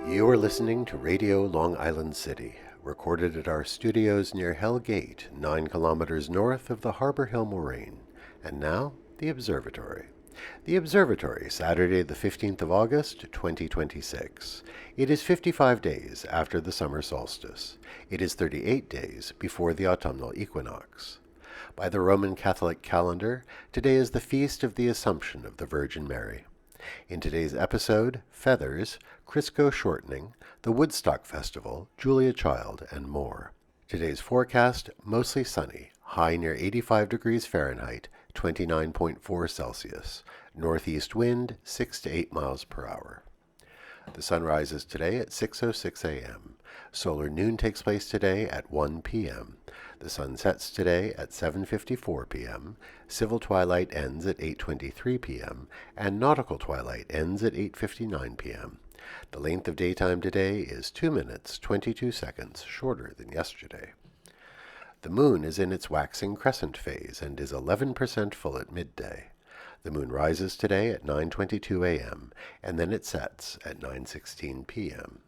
You are listening to Radio Long Island City, recorded at our studios near Hell Gate, 9 kilometers north of the Harbor Hill Moraine. And now, the Observatory. The Observatory, Saturday the 15th of August, 2026. It is 55 days after the summer solstice. It is 38 days before the autumnal equinox. By the Roman Catholic calendar, today is the feast of the Assumption of the Virgin Mary. In today's episode, feathers, Crisco shortening, the Woodstock Festival, Julia Child, and more. Today's forecast, mostly sunny, high near 85 degrees Fahrenheit, 29.4 Celsius, northeast wind 6 to 8 miles per hour. The sun rises today at 6:06 a.m. Solar noon takes place today at 1 p.m. The sun sets today at 7:54 p.m. Civil twilight ends at 8:23 p.m. and nautical twilight ends at 8:59 p.m. The length of daytime today is 2 minutes 22 seconds shorter than yesterday. The moon is in its waxing crescent phase and is 11% full at midday. The moon rises today at 9:22 a.m., and then it sets at 9:16 p.m.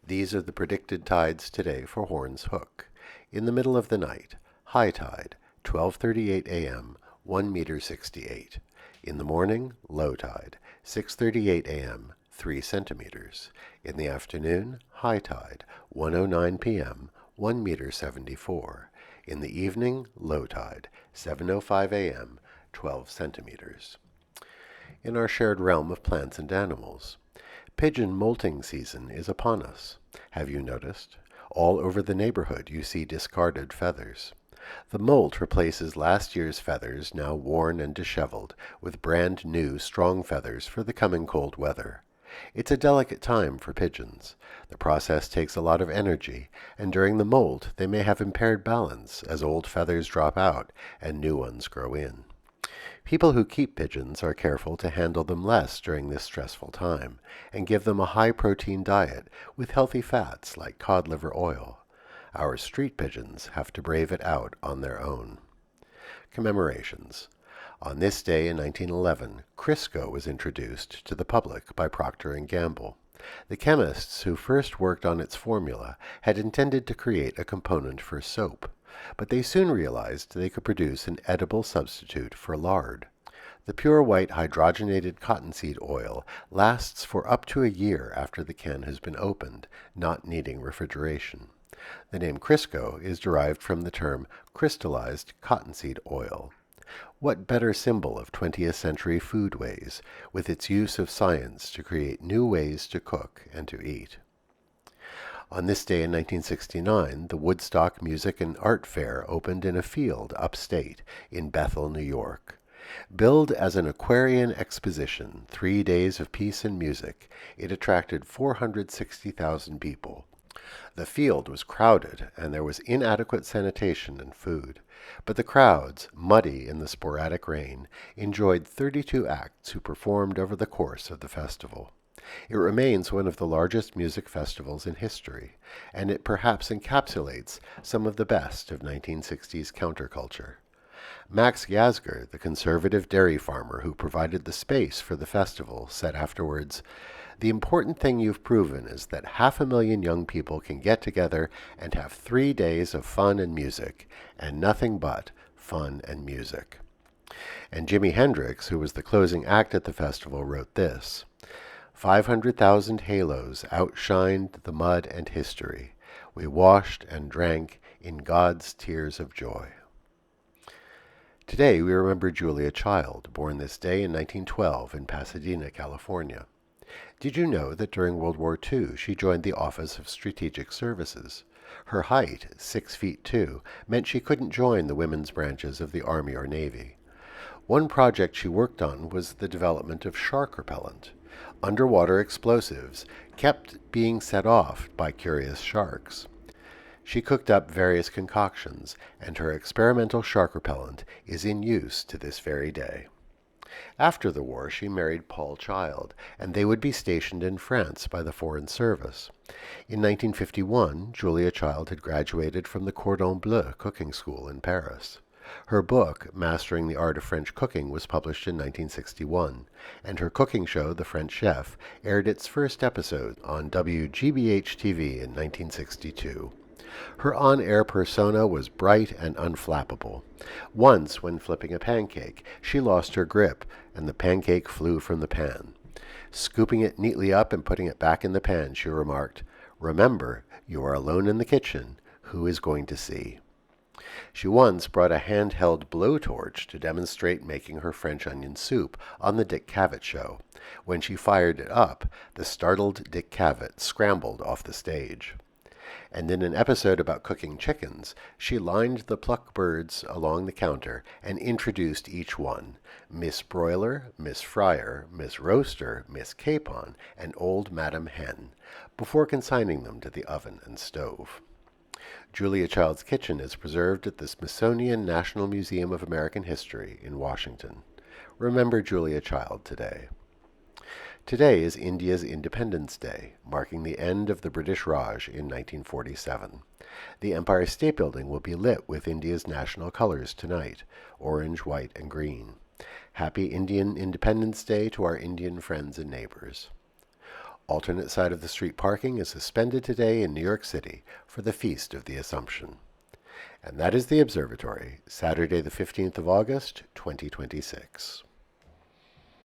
These are the predicted tides today for Horns Hook. In the middle of the night, high tide, 12:38 a.m., 1 meter 68. In the morning, low tide, 6:38 a.m., 3 centimeters. In the afternoon, high tide, 1:09 p.m., 1 meter 74. In the evening, low tide, 7:05 a.m., 12 centimeters. In our shared realm of plants and animals, pigeon molting season is upon us. Have you noticed? All over the neighborhood you see discarded feathers. The molt replaces last year's feathers, now worn and disheveled, with brand new, strong feathers for the coming cold weather. It's a delicate time for pigeons. The process takes a lot of energy, and during the molt they may have impaired balance as old feathers drop out and new ones grow in. People who keep pigeons are careful to handle them less during this stressful time and give them a high-protein diet with healthy fats like cod liver oil. Our street pigeons have to brave it out on their own. Commemorations. On this day in 1911, Crisco was introduced to the public by Procter & Gamble. The chemists who first worked on its formula had intended to create a component for soap, but they soon realized they could produce an edible substitute for lard. The pure white hydrogenated cottonseed oil lasts for up to a year after the can has been opened, not needing refrigeration. The name Crisco is derived from the term crystallized cottonseed oil. What better symbol of 20th century foodways, with its use of science to create new ways to cook and to eat. On this day in 1969, the Woodstock Music and Art Fair opened in a field upstate in Bethel, New York. Billed as an Aquarian exposition, 3 days of peace and music, it attracted 460,000 people. The field was crowded, and there was inadequate sanitation and food. But the crowds, muddy in the sporadic rain, enjoyed 32 acts who performed over the course of the festival. It remains one of the largest music festivals in history, and it perhaps encapsulates some of the best of 1960s counterculture. Max Yasgur, the conservative dairy farmer who provided the space for the festival, said afterwards, "The important thing you've proven is that 500,000 young people can get together and have 3 days of fun and music, and nothing but fun and music." And Jimi Hendrix, who was the closing act at the festival, wrote this, 500,000 halos outshined the mud and history. We washed and drank in God's tears of joy. Today we remember Julia Child, born this day in 1912 in Pasadena, California. Did you know that during World War II she joined the Office of Strategic Services? Her height, 6'2", meant she couldn't join the women's branches of the Army or Navy. One project she worked on was the development of shark repellent. Underwater explosives kept being set off by curious sharks. She cooked up various concoctions, and her experimental shark repellent is in use to this very day. After the war, she married Paul Child, and they would be stationed in France by the Foreign Service. In 1951, Julia Child had graduated from the Cordon Bleu cooking school in Paris. Her book, Mastering the Art of French Cooking, was published in 1961, and her cooking show, The French Chef, aired its first episode on WGBH-TV in 1962. Her on-air persona was bright and unflappable. Once, when flipping a pancake, she lost her grip, and the pancake flew from the pan. Scooping it neatly up and putting it back in the pan, she remarked, "Remember, you are alone in the kitchen. Who is going to see?" She once brought a handheld blowtorch to demonstrate making her French onion soup on the Dick Cavett show. When she fired it up, the startled Dick Cavett scrambled off the stage. And in an episode about cooking chickens, she lined the pluck birds along the counter and introduced each one: Miss Broiler, Miss Fryer, Miss Roaster, Miss Capon, and Old Madam Hen, before consigning them to the oven and stove. Julia Child's kitchen is preserved at the Smithsonian National Museum of American History in Washington. Remember Julia Child today. Today is India's Independence Day, marking the end of the British Raj in 1947. The Empire State Building will be lit with India's national colors tonight: orange, white, and green. Happy Indian Independence Day to our Indian friends and neighbors. Alternate side of the street parking is suspended today in New York City for the Feast of the Assumption. And that is the Observatory, Saturday the 15th of August, 2026.